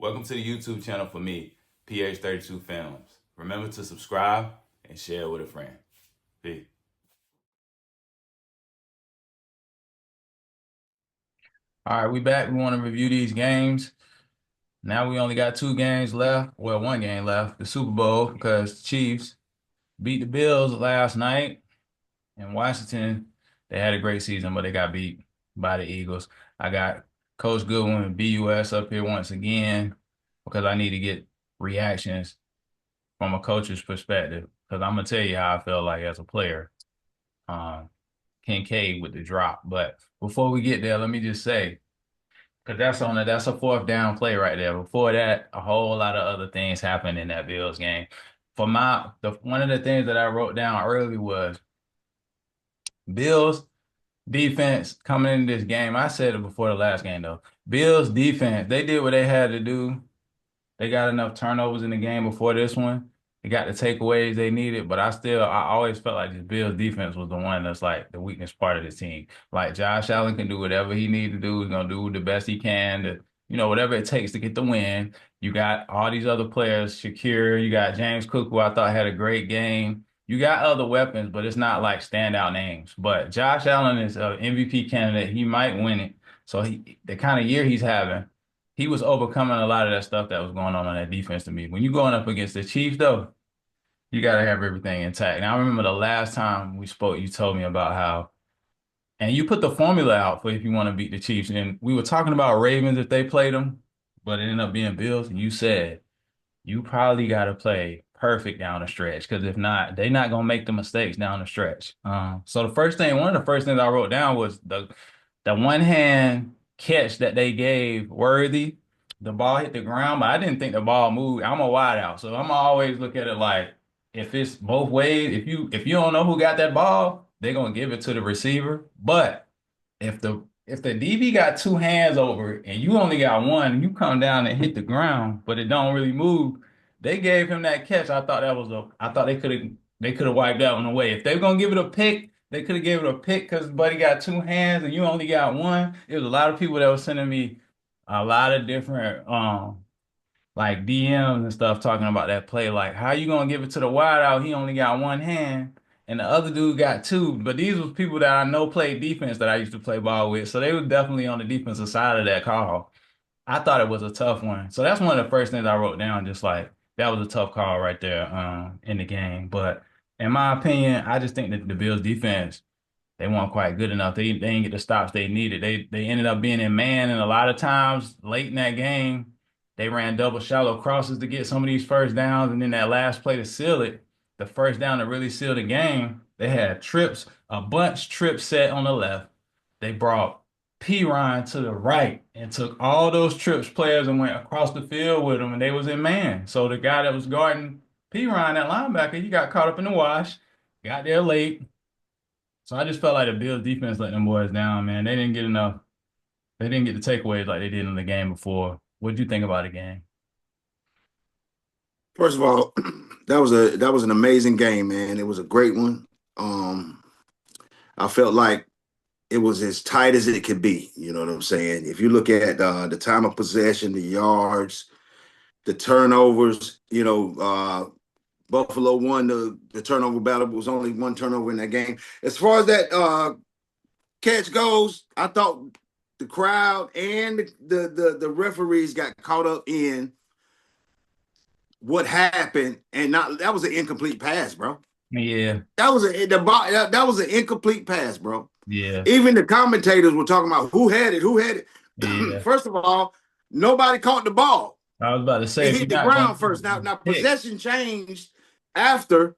Welcome to the YouTube channel for me, PH32 Films. Remember to subscribe and share with a friend. Peace. All right, we back. We want to review these games. Now we only got two games left. Well, one game left, the Super Bowl, because Chiefs beat the Bills last night in Washington. They had a great season, but they got beat by the Eagles. I got Coach Goodwin and B.U.S. up here once again because I need to get reactions from a coach's perspective. Because I'm gonna tell you how I feel like as a player. Um, Kincaid with the drop. But before we get there, let me just say. Because that's a fourth down play right there. Before that, a whole lot of other things happened in that Bills game. One of the things that I wrote down early was Bills defense coming into this game. I said it before the last game though. Bills defense, they did what they had to do. They got enough turnovers in the game before this one. They got the takeaways they needed, but I always felt like the Bills defense was the one that's like the weakness part of the team. Like Josh Allen can do whatever he needs to do. He's gonna do the best he can to, whatever it takes to get the win. You got all these other players, Shakir, you got James Cook, who I thought had a great game. You got other weapons, but it's not like standout names. But Josh Allen is an MVP candidate. He might win it. So the kind of year he's having, he was overcoming a lot of that stuff that was going on that defense to me. When you're going up against the Chiefs, though, you got to have everything intact. Now, I remember the last time we spoke, you told me about how, and you put the formula out for if you want to beat the Chiefs. And we were talking about Ravens if they played them, but it ended up being Bills. And you said you probably got to play perfect down the stretch because if not, they're not gonna make the mistakes down the stretch. So one of the first things I wrote down was the one hand catch that they gave Worthy. The ball hit the ground, but I didn't think the ball moved. I'm a wide out, so I'm always look at it like if it's both ways. If you don't know who got that ball, they're gonna give it to the receiver. But if the DB got two hands over it and you only got one, and you come down and hit the ground, but it don't really move. They gave him that catch. I thought they could have wiped that one away. If they're gonna give it a pick, they could have gave it a pick because Buddy got two hands and you only got one. It was a lot of people that were sending me a lot of different like DMs and stuff talking about that play. Like, how you gonna give it to the wide out? He only got one hand, and the other dude got two. But these was people that I know played defense that I used to play ball with, so they were definitely on the defensive side of that call. I thought it was a tough one. So that's one of the first things I wrote down, just like that was a tough call right there in the game. But in my opinion, I just think that the Bills defense they weren't quite good enough. They didn't get the stops they needed. They ended up being in man, and a lot of times late in that game, they ran double shallow crosses to get some of these first downs, and then that last play to seal it, the first down to really seal the game, they had trips, a bunch trip set on the left. They brought P. Ryan to the right and took all those trips players and went across the field with them, and they was in man. So the guy that was guarding P. Ryan, that linebacker, he got caught up in the wash, got there late. So I just felt like the Bills defense let them boys down, man. They didn't get enough. They didn't get the takeaways like they did in the game before. What did you think about the game? First of all, that was an amazing game, man. It was a great one. Um, I felt like it was as tight as it could be. You know what I'm saying? If you look at the time of possession, the yards, the turnovers, Buffalo won the turnover battle. It was only one turnover in that game. As far as that catch goes, I thought the crowd and the referees got caught up in what happened, and not that was an incomplete pass, bro. Yeah, That was an incomplete pass, bro. yeah, Even the commentators were talking about who had it. yeah. First of all, nobody caught the ball. I was about to say It if you're hit the not going ground to first. Now pick, possession changed after,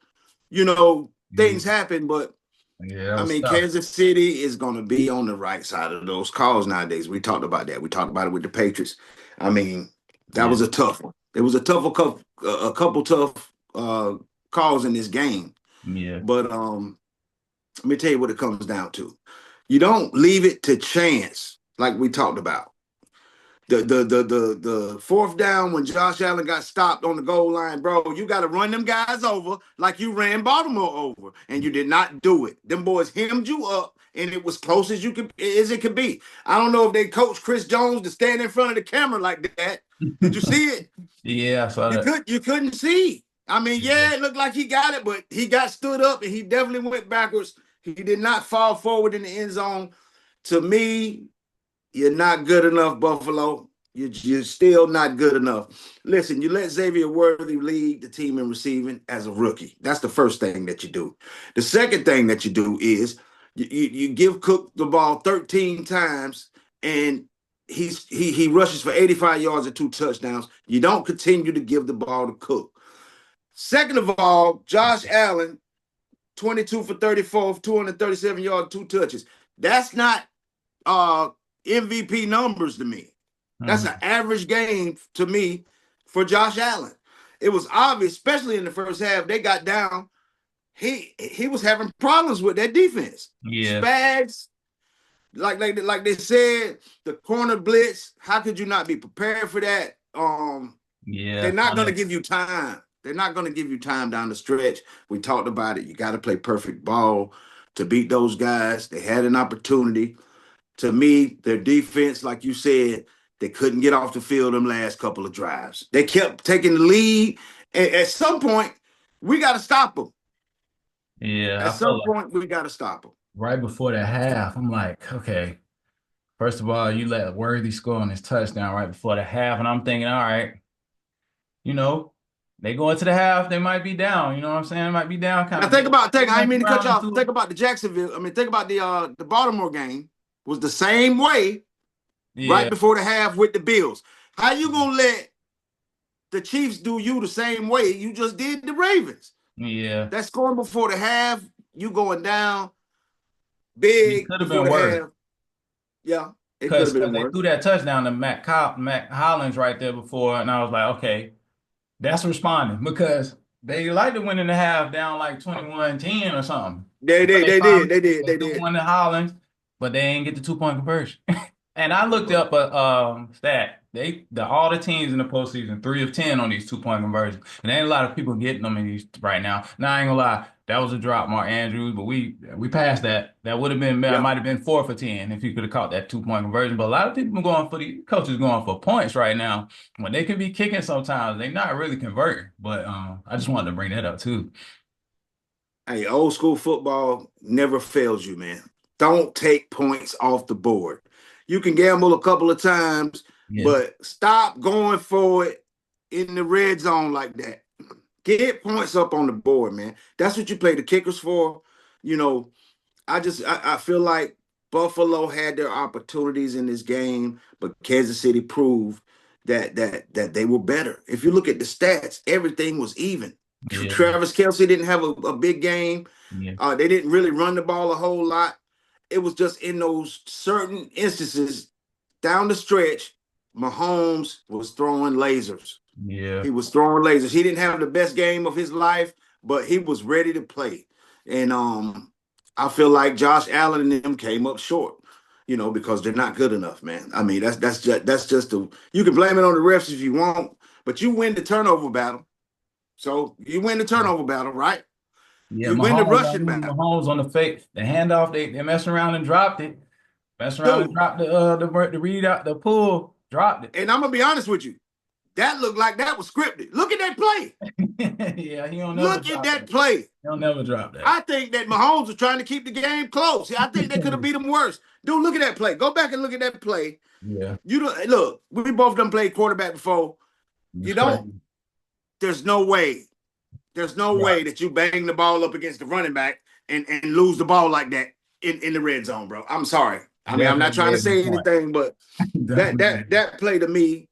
you know, yeah, things happened, but yeah, that I was mean, tough. Kansas City is going to be on the right side of those calls nowadays. We talked about that. We talked about it with the Patriots. I mean, that Yeah, was a tough one. It was a couple tough calls in this game. yeah, But let me tell you what it comes down to. You don't leave it to chance, like we talked about. The fourth down when Josh Allen got stopped on the goal line, bro, you got to run them guys over like you ran Baltimore over, and you did not do it. Them boys hemmed you up and it was close as it could be. I don't know if they coached Chris Jones to stand in front of the camera like that. Did you see it? Yeah, I saw You that. couldn't see. I mean, Yeah. yeah, it looked like he got it, but he got stood up and he definitely went backwards. He did not fall forward in the end zone. To me, you're not good enough, Buffalo. You're still not good enough. Listen, you let Xavier Worthy lead the team in receiving as a rookie. That's the first thing that you do. The second thing that you do is you give Cook the ball 13 times and he rushes for 85 yards and 2 touchdowns. You don't continue to give the ball to Cook. Second of all, Josh Allen, 22 for 34, 237 yards, 2 touches. That's not MVP numbers to me. That's an average game to me for Josh Allen. It was obvious, especially in the first half, they got down. He was having problems with that defense. Yeah. Spags, like they said, the corner blitz. How could you not be prepared for that? Yeah. They're not going to give you time. They're not going to give you time down the stretch. We talked about it. You got to play perfect ball to beat those guys. They had an opportunity. To me, their defense, like you said, they couldn't get off the field them last couple of drives. They kept taking the lead. And at some point, we got to stop them. Yeah. At I felt some like point, we got to stop them. right before the half, I'm like, okay, first of all, you let Worthy score on his touchdown right before the half. And I'm thinking, all right, you know, they go into the half, they might be down. You know what I'm saying? They might be down kind Now of. I didn't mean to cut you off. Think Too. about the Jacksonville. I mean, think about the Baltimore game was the same way right Yeah. before the half with the Bills. How you gonna let the Chiefs do you the same way you just did the Ravens? Yeah. That scoring before the half, you going down It big could have before been the worse. half. Yeah, it could Because have been they worse. threw that touchdown to Matt Hollins right there before, and I was like, okay, that's responding because they like to win in the half down like 21-10 or something. They But did, they they did, finally they did, they they threw did. one to Hollins, but they ain't get the 2-point conversion. And I looked up a stat. All the teams in the postseason 3 of 10 on these 2-point conversions, and there ain't a lot of people getting them in these right now. Now I ain't gonna lie, that was a drop, Mark Andrews, but we passed that. That would have been Yeah. might have been 4 for 10 if you could have caught that 2-point conversion. But a lot of people going for the coaches going for points right now when they can be kicking sometimes. They not really converting. But I just wanted to bring that up too. Hey, old school football never fails you, man. Don't take points off the board. You can gamble a couple of times, Yeah, but stop going for it in the red zone like that. Get points up on the board, man. That's what you play the kickers for. You know, I feel like Buffalo had their opportunities in this game, but Kansas City proved that they were better. If you look at the stats, everything was even. yeah, Travis Kelce didn't have a big game. yeah, They didn't really run the ball a whole lot. It was just in those certain instances down the stretch, Mahomes was throwing lasers. yeah, He was throwing lasers. He didn't have the best game of his life, but he was ready to play. And I feel like Josh Allen and them came up short, because they're not good enough, man. I mean, that's just the you can blame it on the refs if you want, but you win the turnover battle. So you win the turnover battle, right? yeah. You win the Mahomes, rushing battle. Mahomes on the fake, the handoff. They messed around and dropped it. Messed around and Dude, dropped the read out the pull, dropped it. and I'm gonna be honest with you. That looked like that was scripted. Look at that play. Yeah, he don't never Look at drop that that. play. He'll never drop that. I think that Mahomes was trying to keep the game close. I think they could have beat him worse. Dude, look at that play. Go back and look at that play. Yeah, You don't look. We both done played quarterback before. it's You don't. crazy. There's no way. There's no Right. way that you bang the ball up against the running back and lose the ball like that in the red zone, bro. I'm sorry. I mean, I'm not Definitely trying to gave him say a point. anything, but that Definitely gave that him. that play to me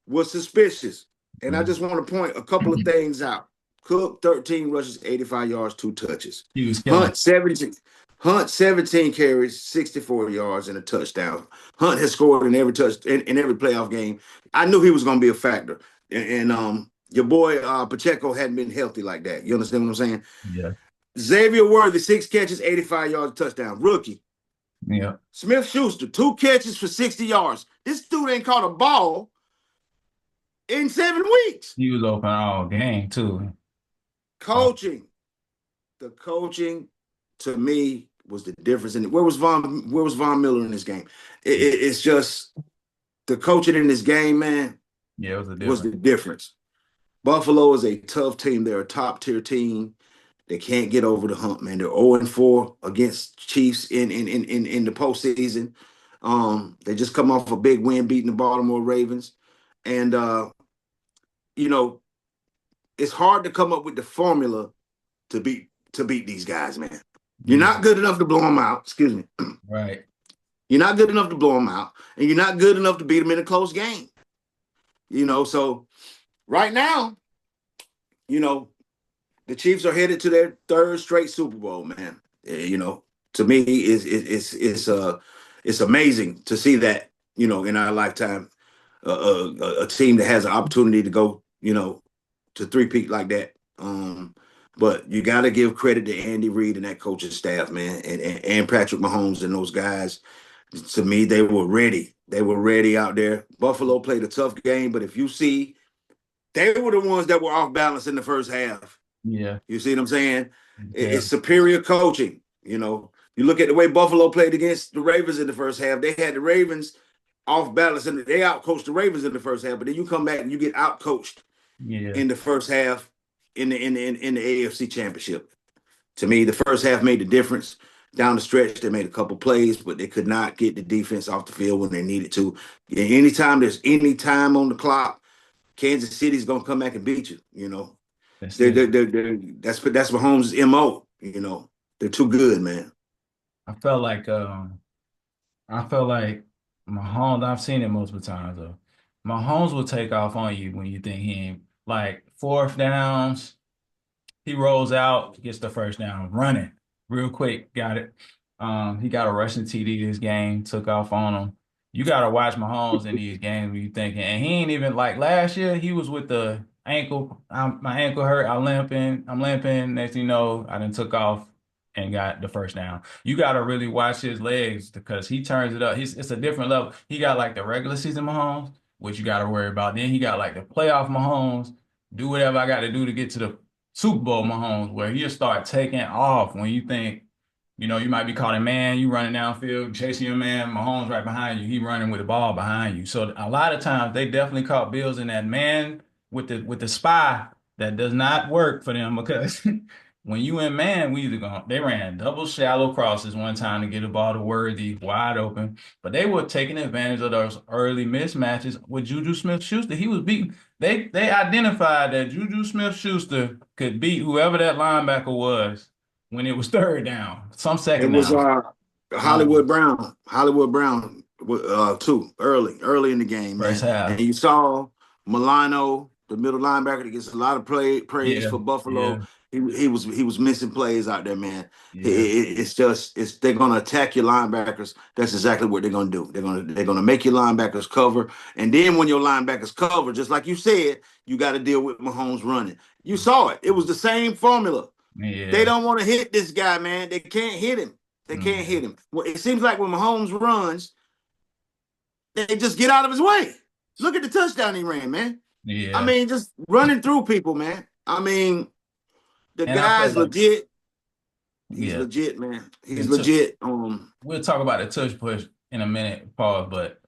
was suspicious. And I Mhm. just want to point a couple of things out. Cook, 13 rushes, 85 yards, 2 touches. He was killing. Hunt, 17. Hunt, 17 carries, 64 yards, and a touchdown. Hunt has scored in in every playoff game. I knew he was going to be a factor. And your boy Pacheco hadn't been healthy like that. You understand what I'm saying? Yeah, Xavier Worthy, 6 catches, 85 yards, touchdown. Rookie. yeah. Smith Schuster, 2 catches for 60 yards. This dude ain't caught a ball in 7 weeks. He was open all game too. Coaching. The coaching, to me, was the difference. And where was Von Miller in this game? It's just the coaching in this game, man, Yeah, it was a was the difference. difference. Buffalo is a tough team. They're a top tier team. They can't get over the hump, man. They're 0-4 against Chiefs in the postseason. They just come off a big win beating the Baltimore Ravens. And you know, it's hard to come up with the formula to beat these guys, man. You're Yeah, not good enough to blow them out. Excuse me. right. You're not good enough to blow them out, and you're not good enough to beat them in a close game. So right now, you know, the Chiefs are headed to their third straight Super Bowl, man. To me, it's amazing to see that, in our lifetime, a team that has an opportunity to go, to three-peat like that. But you got to give credit to Andy Reid and that coaching staff, man, and Patrick Mahomes and those guys. To me, they were ready. They were ready out there. Buffalo played a tough game, but if you see, they were the ones that were off balance in the first half. Yeah. You see what I'm saying? Yeah. It's superior coaching. You look at the way Buffalo played against the Ravens in the first half. They had the Ravens off balance, and they outcoached the Ravens in the first half. But then you come back and you get outcoached Yeah. in the first half in the AFC Championship. To me, the first half made the difference. Down the stretch, they made a couple plays, but they could not get the defense off the field when they needed to. Anytime there's any time on the clock, Kansas City's gonna come back and beat you. That's They're, it. they're, they're, they're, that's Mahomes' MO. They're too good, man. I felt like Mahomes, I've seen it multiple times though. Mahomes will take off on you when you think he ain't like fourth downs. He rolls out, gets the first down, running real quick, got it. He got a rushing TD this game, took off on him. You gotta watch Mahomes in these games when you thinking, and he ain't even like last year. He was with the ankle. My ankle hurt. I'm limping. Next thing you know, I done took off and got the first down. You gotta really watch his legs because he turns it up. It's a different level. He got like the regular season Mahomes, which you gotta worry about. Then he got like the playoff Mahomes. Do whatever I got to do to get to the Super Bowl Mahomes, where he'll start taking off when you think, you might be caught in man, you running downfield, chasing your man, Mahomes right behind you, he running with the ball behind you. So a lot of times they definitely caught Bills in that man with the spy that does not work for them because when you in man, they ran double shallow crosses one time to get the ball to Worthy wide open, but they were taking advantage of those early mismatches with Juju Smith-Schuster. He was beating. They identified that Juju Smith-Schuster could beat whoever that linebacker was when it was third down, some It second was down. Hollywood Brown, too early in the game, First man. And half. you saw Milano, the middle linebacker, that gets a lot of praise Yeah, for yeah, Buffalo. He was missing plays out there, man. yeah, It's they're gonna attack your linebackers. That's exactly what they're gonna do. They're gonna make your linebackers cover, and then when your linebackers cover, just like you said, you got to deal with Mahomes running. You saw it. It was the same formula. They yeah, don't want to hit this guy, man. They can't hit him. They can't yeah, hit him. Well, it seems like when Mahomes runs, they just get out of his way. Look at the touchdown he ran, man. I yeah. mean, just running through people, man. I mean, the And I felt guy's like, legit. He's yeah, legit, man. He's the t legit. we'll talk about the touch push in a minute, Paul, but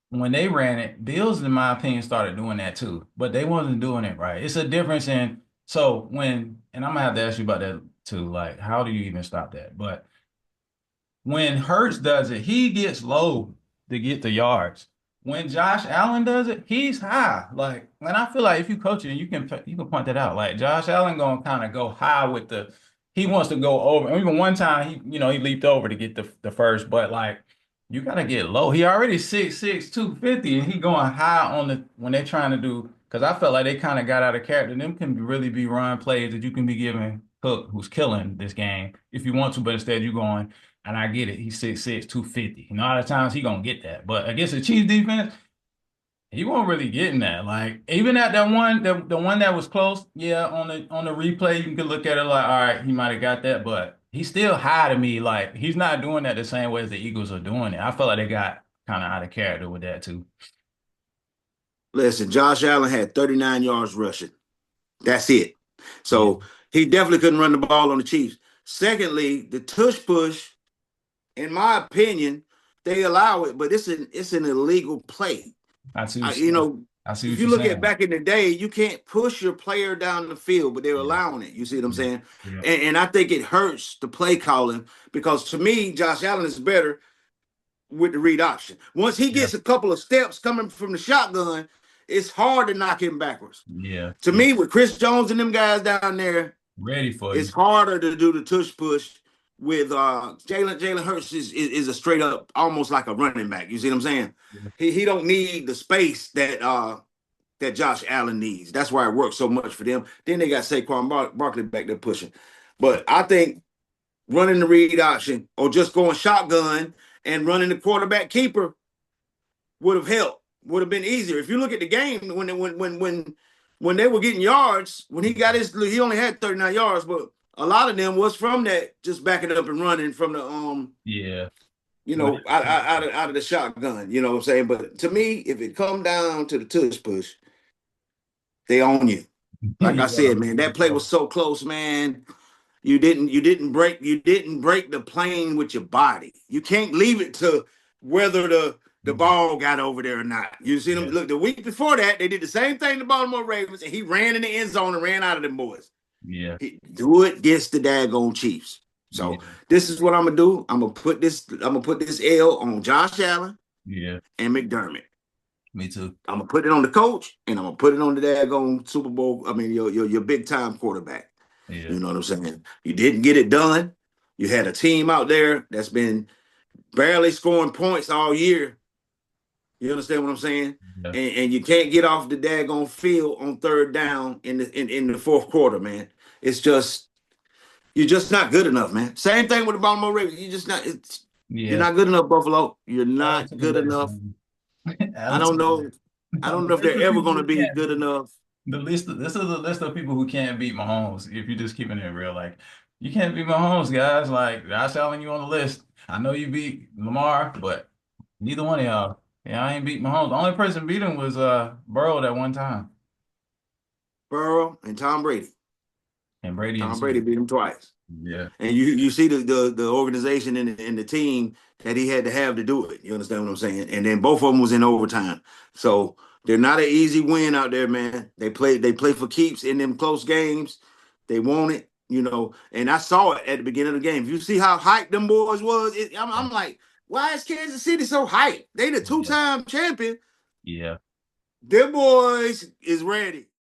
when they ran it, Bills, in my opinion, started doing that too, but they wasn't doing it right. It's a difference and I'm gonna have to ask you about that too, like, how do you even stop that? But when Hurts does it, he gets low to get the yards. When Josh Allen does it, he's high. Like, and I feel like if you coach it, you can point that out. Like Josh Allen gonna kind of go high with he wants to go over. Even one time he leaped over to get the first, but like you gotta get low. He already 6'6", 250, and he going high on the when they're trying to do because I felt like they kind of got out of character. Them can really be run plays that you can be giving Cook, who's killing this game, if you want to, but instead you going. And I get it. He's 6'6", 250. A lot of times he gonna get that. But against the Chiefs defense, he won't really getting that. Like even at that one, the one that was close, yeah, on the replay, you can look at it like, all right, he might have got that, but he's still high to me. Like he's not doing that the same way as the Eagles are doing it. I feel like they got kind of out of character with that too. Listen, Josh Allen had 39 yards rushing. That's it. Yeah. So he definitely couldn't run the ball on the Chiefs. Secondly, the tush push in my opinion, they allow it, but it's an illegal play. I see what You know, I see if what you you're look at saying. back in the day, you can't push your player down the field, but they're Yeah, allowing it. You see what I'm yeah, saying? yeah, And I think it hurts the play calling because to me, Josh Allen is better with the read option. Once he yeah, gets a couple of steps coming from the shotgun, it's hard to knock him backwards. yeah, To yeah. me, with Chris Jones and them guys down there, Ready for it's you. harder to do the tush push with Jalen Hurts is a straight up almost like a running back. You see what I'm saying? Yeah, He don't need the space that Josh Allen needs. That's why it works so much for them. Then they got Saquon Barkley back there pushing. But I think running the read option or just going shotgun and running the quarterback keeper would have helped. Would have been easier. If you look at the game when they were getting yards, when he only had 39 yards, but a lot of them was from that just backing up and running from the yeah. you But know out of the shotgun. You know what I'm saying? But to me, if it come down to the tush push, they own you. Like I you gotta said, run man, the that play was ball. so close, man. You didn't break the plane with your body. You can't leave it to whether the ball got over there or not. You see them Yeah, look the week before that, they did the same thing to Baltimore Ravens, and he ran in the end zone and ran out of them boys. yeah, He do it against the daggone Chiefs. So yeah, this is what I'm gonna do. I'm gonna put this L on Josh Allen yeah. and McDermott. Me too. I'm gonna put it on the coach and I'm gonna put it on the daggone Super Bowl. I mean, your big time quarterback. Yeah, You know what I'm saying? You didn't get it done. You had a team out there that's been barely scoring points all year. You understand what I'm saying? yeah, And you can't get off the daggone field on third down in the fourth quarter, man. It's just you're just not good enough, man. Same thing with the Baltimore Ravens. You're yeah. not good enough, Buffalo. You're Add to not the good list, enough. man. I Add to don't the know. list. I don't The know if list they're of ever people going to who be can't good beat enough. the list. This is the list of people who can't beat Mahomes. If you're just keeping it real, like you can't beat Mahomes, guys. Like Josh Allen, you on the list. I know you beat Lamar, but neither one of y'all. Yeah, I ain't beat Mahomes. The only person beat him was Burrow that one time, Burrow and Tom Brady. and Brady and Tom Brady two. beat him twice. Yeah, And you see the organization and the team that he had to have to do it. You understand what I'm saying? And then both of them was in overtime. So they're not an easy win out there, man. They play for keeps in them close games. They want it, And I saw it at the beginning of the game. If you see how hyped them boys was, yeah, I'm like, why is Kansas City so hyped? They the yeah, two-time champion. yeah. Them boys is ready.